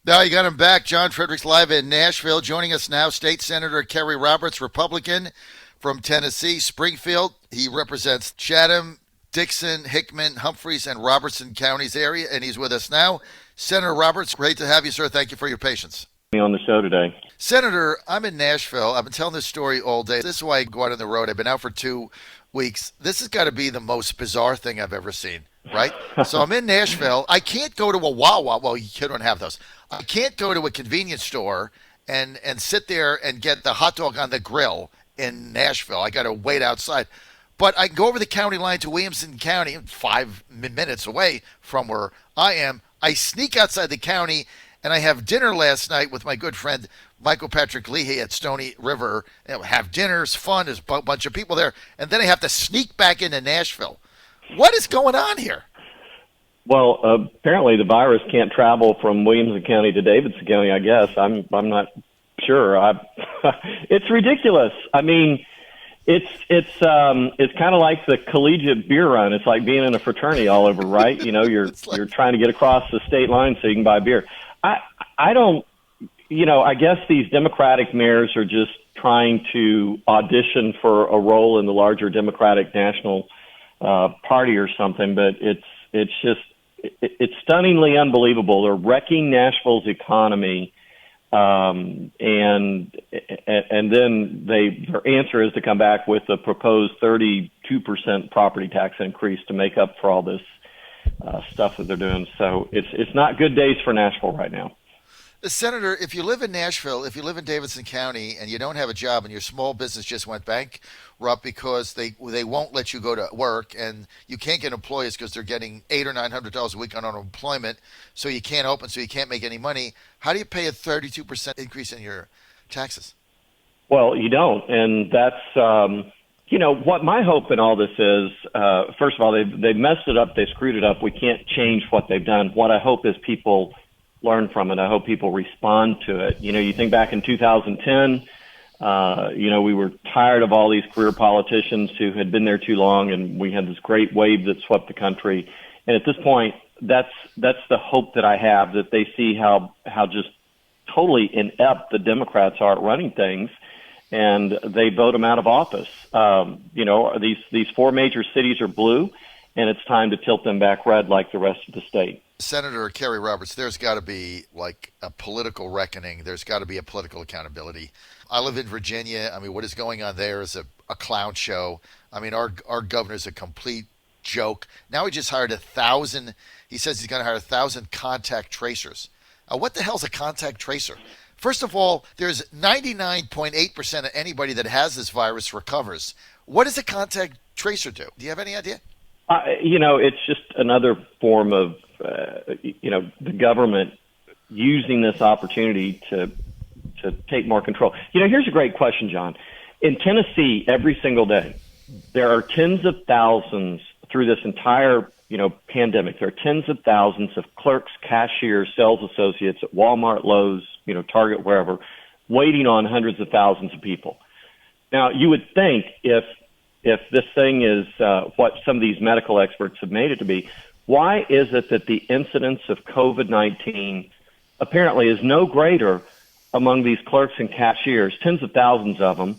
Now you got him back. John Fredericks live in Nashville. Joining us now, State Senator Kerry Roberts, Republican from Tennessee, Springfield. He represents Chatham, Dixon, Hickman, Humphreys, and Robertson counties area, and he's with us now. Senator Roberts, great to have you, sir. Thank you for your patience. Me on the show today. Senator, I'm in Nashville. I've been telling this story all day. This is why I go out on the road. I've been out for 2 weeks. This has got to be the most bizarre thing I've ever seen, right? So I'm in Nashville. I can't go to a Wawa. Well, you don't have those. I can't go to a convenience store and sit there and get the hot dog on the grill in Nashville. I got to wait outside. But I can go over the county line to Williamson County, 5 minutes away from where I am. I sneak outside the county, and I have dinner last night with my good friend Michael Patrick Leahy at Stony River. Have dinners, fun. There's a bunch of people there. And then I have to sneak back into Nashville. What is going on here? Well, apparently the virus can't travel from Williamson County to Davidson County, I guess. I'm not sure. It's ridiculous. I mean, it's kind of like the collegiate beer run. It's like being in a fraternity all over, right? You know, you're trying to get across the state line so you can buy beer. I don't, I guess these Democratic mayors are just trying to audition for a role in the larger Democratic National Party or something, but it's stunningly unbelievable. They're wrecking Nashville's economy, and then their answer is to come back with a proposed 32% property tax increase to make up for all this stuff that they're doing. So it's not good days for Nashville right now. Senator, if you live in Nashville, if you live in Davidson County and you don't have a job and your small business just went bankrupt because they won't let you go to work and you can't get employees because they're getting $800 or $900 a week on unemployment, so you can't open, so you can't make any money, how do you pay a 32% increase in your taxes? Well, you don't, and that's what my hope in all this is. First of all, they messed it up, they screwed it up. We can't change what they've done. What I hope is people learn from it. I hope people respond to it. You think back in 2010, we were tired of all these career politicians who had been there too long, and we had this great wave that swept the country. And at this point, that's the hope that I have, that they see how just totally inept the Democrats are at running things, and they vote them out of office. These four major cities are blue, and it's time to tilt them back red like the rest of the state. Senator Kerry Roberts, there's got to be like a political reckoning. There's got to be a political accountability. I live in Virginia. I mean, what is going on there is a clown show. I mean, our governor's a complete joke. Now he just hired 1,000. He says he's going to hire 1,000 contact tracers. What the hell's a contact tracer? First of all, there's 99.8% of anybody that has this virus recovers. What does a contact tracer do? Do you have any idea? It's just another form of the government using this opportunity to take more control. Here's a great question, John. In Tennessee, every single day, there are tens of thousands through this entire, pandemic. There are tens of thousands of clerks, cashiers, sales associates at Walmart, Lowe's, Target, wherever, waiting on hundreds of thousands of people. Now, you would think if this thing is what some of these medical experts have made it to be, why is it that the incidence of COVID-19 apparently is no greater among these clerks and cashiers, tens of thousands of them,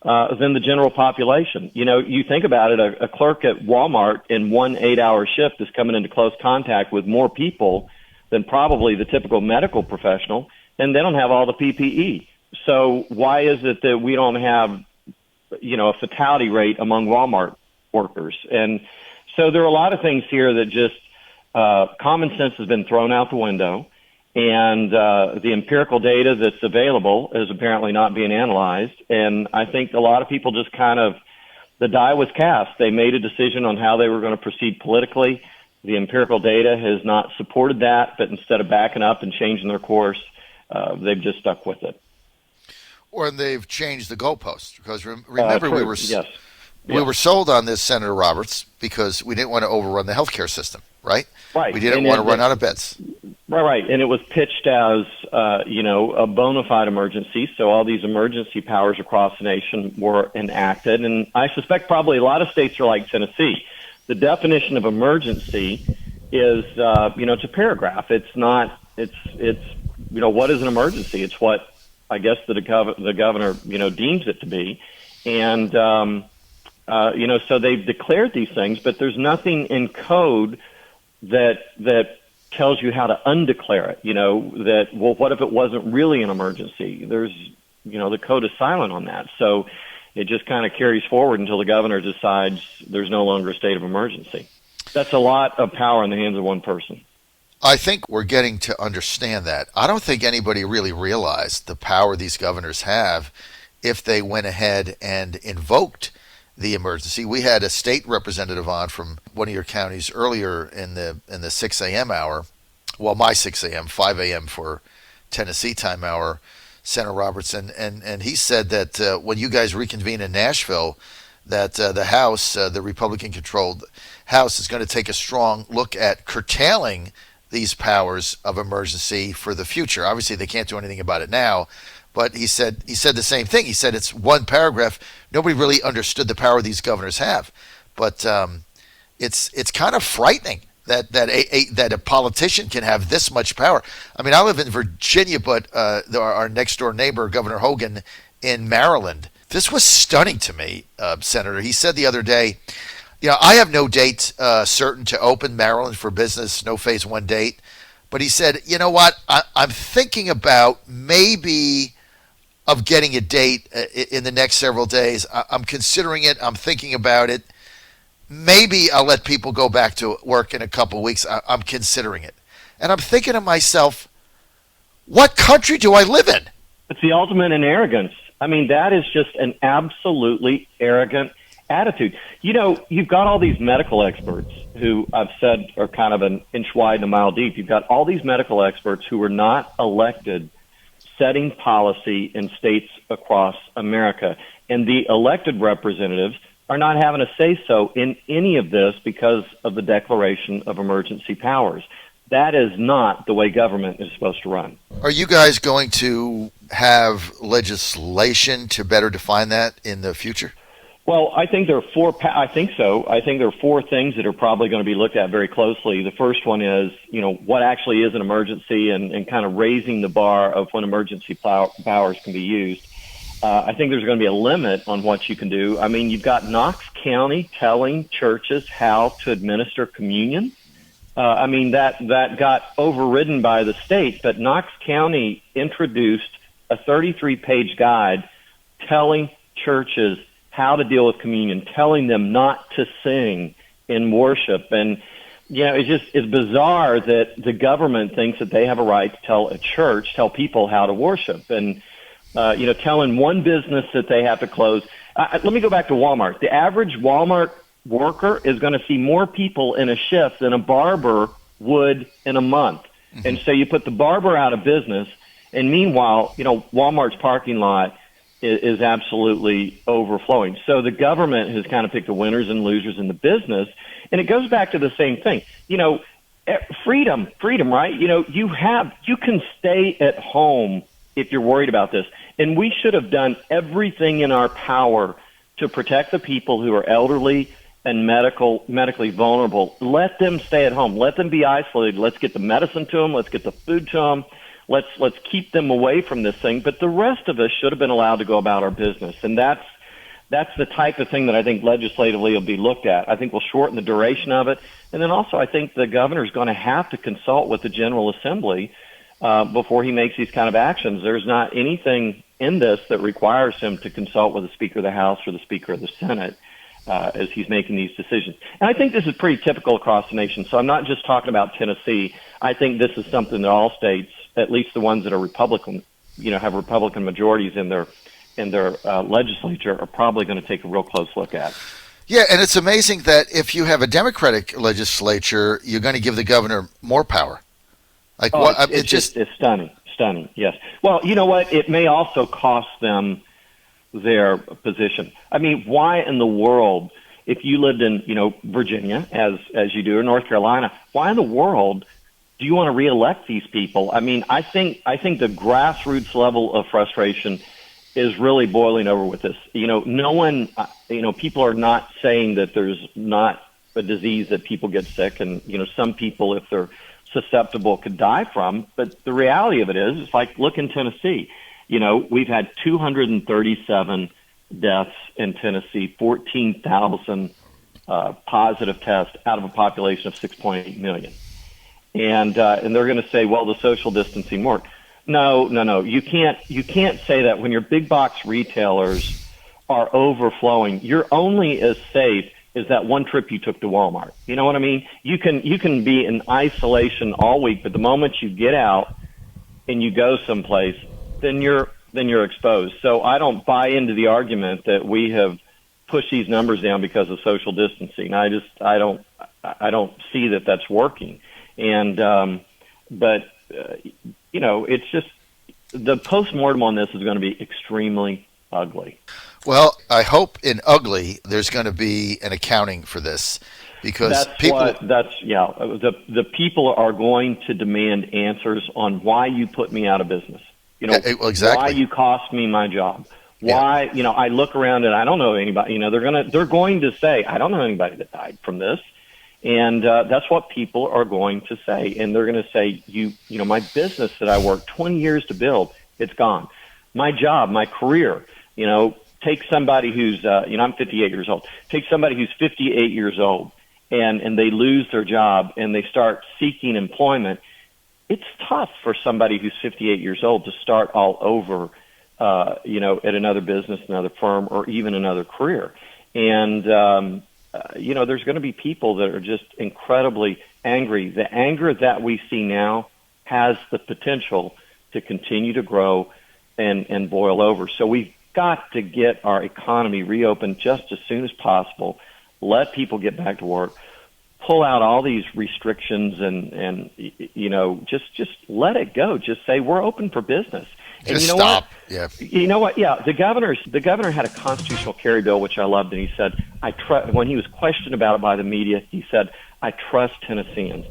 than the general population? You think about it, a clerk at Walmart in 1 8-hour shift is coming into close contact with more people than probably the typical medical professional, and they don't have all the PPE. So why is it that we don't have a fatality rate among Walmart workers? And so there are a lot of things here that just common sense has been thrown out the window, and the empirical data that's available is apparently not being analyzed. And I think a lot of people just the die was cast. They made a decision on how they were going to proceed politically. The empirical data has not supported that, but instead of backing up and changing their course, they've just stuck with it. Or they've changed the goalposts, because remember we were sold on this, Senator Roberts, because we didn't want to overrun the healthcare system, right? Right. We didn't want to run out of beds. Right. And it was pitched as, a bona fide emergency. So all these emergency powers across the nation were enacted. And I suspect probably a lot of states are like Tennessee. The definition of emergency is, it's a paragraph. It's not, it's what is an emergency? It's what I guess the governor, deems it to be. And, so they've declared these things, but there's nothing in code that tells you how to undeclare it, what if it wasn't really an emergency? There's, the code is silent on that. So it just kind of carries forward until the governor decides there's no longer a state of emergency. That's a lot of power in the hands of one person. I think we're getting to understand that. I don't think anybody really realized the power these governors have if they went ahead and invoked the emergency. We had a state representative on from one of your counties earlier in the 6 a.m. hour. Well, my 6 a.m., 5 a.m. for Tennessee time hour, Senator Robertson, and he said that when you guys reconvene in Nashville, that the House, the Republican-controlled House, is going to take a strong look at curtailing these powers of emergency for the future. Obviously, they can't do anything about it now, but he said the same thing. He said it's one paragraph. Nobody really understood the power these governors have, but it's kind of frightening that a politician can have this much power. I mean, I live in Virginia, but our next door neighbor, Governor Hogan, in Maryland. This was stunning to me, Senator. He said the other day, I have no date certain to open Maryland for business, no phase one date. But he said, you know what, I'm thinking about maybe of getting a date in the next several days. I'm considering it. I'm thinking about it. Maybe I'll let people go back to work in a couple of weeks. I'm considering it. And I'm thinking to myself, what country do I live in? It's the ultimate in arrogance. I mean, that is just an absolutely arrogant attitude. You've got all these medical experts who I've said are kind of an inch wide and a mile deep. You've got all these medical experts who were not elected setting policy in states across America. And the elected representatives are not having a say-so in any of this because of the declaration of emergency powers. That is not the way government is supposed to run. Are you guys going to have legislation to better define that in the future? Well, I think there are four. I think so. I think there are four things that are probably going to be looked at very closely. The first one is, what actually is an emergency and kind of raising the bar of when emergency powers can be used. I think there's going to be a limit on what you can do. I mean, you've got Knox County telling churches how to administer communion. That got overridden by the state, but Knox County introduced a 33-page guide telling churches how to deal with communion, telling them not to sing in worship. And, it's bizarre that the government thinks that they have a right to tell people how to worship. And, telling one business that they have to close. Let me go back to Walmart. The average Walmart worker is going to see more people in a shift than a barber would in a month. Mm-hmm. And so you put the barber out of business, and meanwhile, Walmart's parking lot is absolutely overflowing. So the government has kind of picked the winners and losers in the business, and it goes back to the same thing. Freedom, right? You can stay at home if you're worried about this. And we should have done everything in our power to protect the people who are elderly and medically vulnerable. Let them stay at home. Let them be isolated. Let's get the medicine to them. Let's get the food to them. Let's keep them away from this thing. But the rest of us should have been allowed to go about our business. And that's the type of thing that I think legislatively will be looked at. I think we'll shorten the duration of it. And then also I think the governor's going to have to consult with the General Assembly before he makes these kind of actions. There's not anything in this that requires him to consult with the Speaker of the House or the Speaker of the Senate as he's making these decisions. And I think this is pretty typical across the nation. So I'm not just talking about Tennessee. I think this is something that all states, at least the ones that are Republican, have Republican majorities in their legislature, are probably going to take a real close look at. Yeah, and it's amazing that if you have a Democratic legislature, you're going to give the governor more power. It's stunning. Yes. Well, you know what? It may also cost them their position. I mean, why in the world, if you lived in, Virginia, as you do, or North Carolina, why in the world do you want to reelect these people? I mean, I think the grassroots level of frustration is really boiling over with this. No one, people are not saying that there's not a disease that people get sick, and some people, if they're susceptible could die from. But the reality of it is, it's like, look in Tennessee. We've had 237 deaths in Tennessee, 14,000 positive tests out of a population of 6.8 million. And they're going to say, well, the social distancing worked. No. You can't say that when your big box retailers are overflowing. You're only as safe as that one trip you took to Walmart. You know what I mean? You can be in isolation all week, but the moment you get out and you go someplace, then you're exposed. So I don't buy into the argument that we have pushed these numbers down because of social distancing. I don't see that that's working. And it's just the postmortem on this is going to be extremely ugly. Well, I hope in ugly there's going to be an accounting for this, because the people are going to demand answers on why you put me out of business. Exactly. Why you cost me my job. Why, I look around and I don't know anybody. They're going to say, I don't know anybody that died from this. And that's what people are going to say. And they're going to say, my business that I worked 20 years to build, it's gone. My job, my career, take somebody who's, I'm 58 years old. Take somebody who's 58 years old and they lose their job and they start seeking employment. It's tough for somebody who's 58 years old to start all over, at another business, another firm, or even another career. And, there's going to be people that are just incredibly angry. The anger that we see now has the potential to continue to grow and boil over. So we've got to get our economy reopened just as soon as possible, let people get back to work, pull out all these restrictions and just let it go. Just say we're open for business. And just stop. What? Yeah. You know what? Yeah, the governor had a constitutional carry bill, which I loved, and he said, when he was questioned about it by the media, he said, I trust Tennesseans.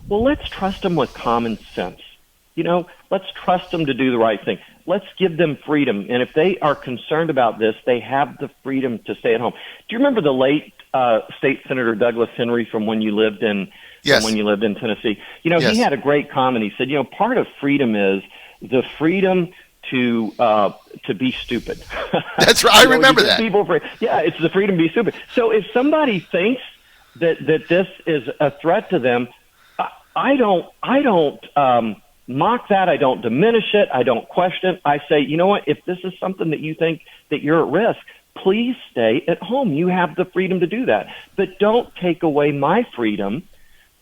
Well, let's trust them with common sense. Let's trust them to do the right thing. Let's give them freedom. And if they are concerned about this, they have the freedom to stay at home. Do you remember the late State Senator Douglas Henry from when you lived in Tennessee? Yes. He had a great comment. He said, part of freedom is the freedom to be stupid. That's right. I remember that. It's the freedom to be stupid. So if somebody thinks that this is a threat to them, I don't mock that. I don't diminish it. I don't question it. I say, you know what? If this is something that you think that you're at risk, please stay at home. You have the freedom to do that. But don't take away my freedom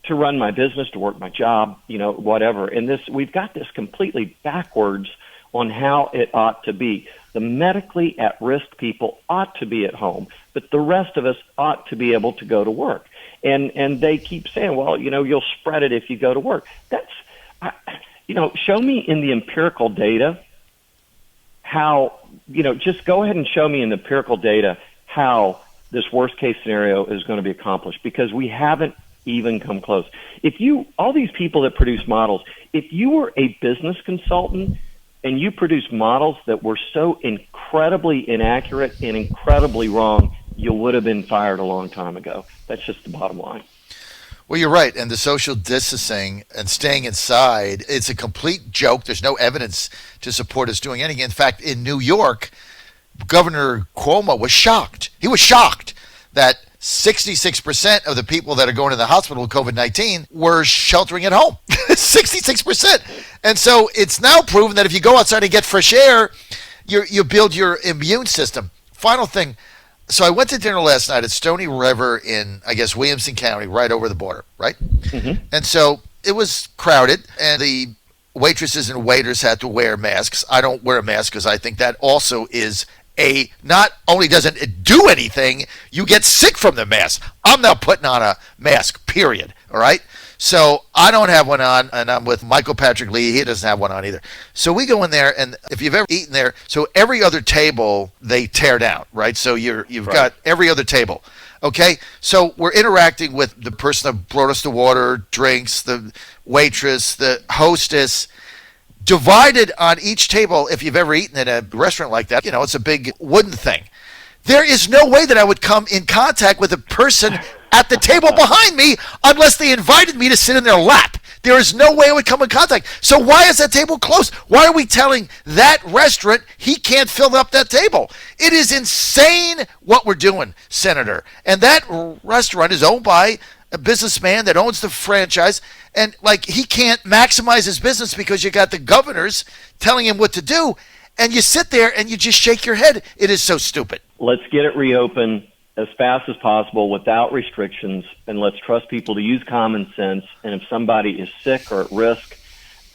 to run my business, to work my job, whatever. And we've got this completely backwards on how it ought to be. The medically at-risk people ought to be at home, but the rest of us ought to be able to go to work. And they keep saying, well, you'll spread it if you go to work. Show me in the empirical data how, just go ahead and show me in the empirical data how this worst-case scenario is going to be accomplished, because we haven't even come close. All these people that produce models, if you were a business consultant and you produced models that were so incredibly inaccurate and incredibly wrong, you would have been fired a long time ago. That's just the bottom line. Well, you're right. And the social distancing and staying inside, it's a complete joke. There's no evidence to support us doing anything. In fact, in New York, Governor Cuomo was shocked. He was shocked that 66% of the people that are going to the hospital with COVID-19 were sheltering at home. 66%. And so it's now proven that if you go outside and get fresh air, you build your immune system. Final thing. So I went to dinner last night at Stony River in, I guess, Williamson County, right over the border, right? Mm-hmm. And so it was crowded, and the waitresses and waiters had to wear masks. I don't wear a mask because I think that also is not only doesn't it do anything, you get sick from the mask. I'm not putting on a mask, period, all right? So I don't have one on, and I'm with Michael Patrick Lee. He doesn't have one on either. So we go in there, and if you've ever eaten there, so every other table they tear down, right? So you've got every other table, okay? So we're interacting with the person that brought us the water, drinks, the waitress, the hostess, divided on each table. If you've ever eaten at a restaurant like that, it's a big wooden thing. There is no way that I would come in contact with a person at the table behind me unless they invited me to sit in their lap. There is no way it would come in contact. So why is that table closed? Why are we telling that restaurant he can't fill up that table? It is insane what we're doing, Senator. And that restaurant is owned by a businessman that owns the franchise, and like he can't maximize his business because you got the governors telling him what to do, and you sit there and you just shake your head. It is so stupid. Let's get it reopened as fast as possible without restrictions, and let's trust people to use common sense. And if somebody is sick or at risk,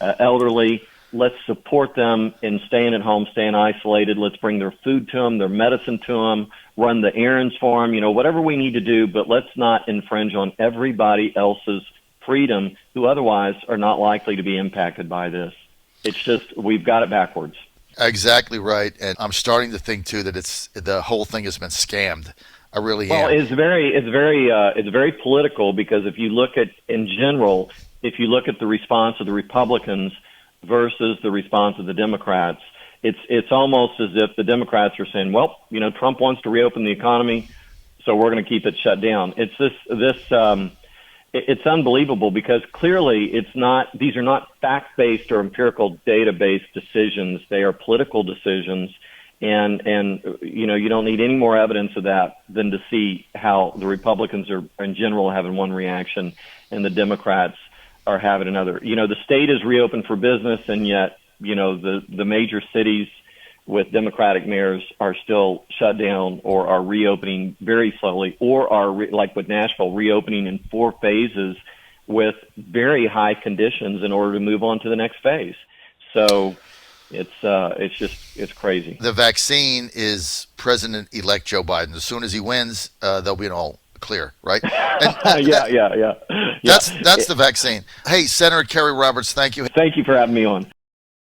elderly, let's support them in staying at home, staying isolated. Let's bring their food to them, their medicine to them, run the errands for them, whatever we need to do, but let's not infringe on everybody else's freedom who otherwise are not likely to be impacted by this. It's just, we've got it backwards. Exactly right. And I'm starting to think too that the whole thing has been scammed. I really am. Well, it's very political, because if you look at, in general, if you look at the response of the Republicans versus the response of the Democrats, it's almost as if the Democrats are saying, well, Trump wants to reopen the economy, so we're going to keep it shut down. It's unbelievable, because clearly these are not fact-based or empirical data-based decisions. They are political decisions. And you don't need any more evidence of that than to see how the Republicans are in general having one reaction and the Democrats are having another. The state is reopened for business, and yet, the major cities with Democratic mayors are still shut down or are reopening very slowly, or are, like with Nashville, reopening in 4 phases with very high conditions in order to move on to the next phase. So it's crazy. The vaccine is President-elect Joe Biden. As soon as he wins, they'll be in all clear, right? And, yeah. That's the vaccine. Hey, Senator Kerry Roberts, thank you. Thank you for having me on.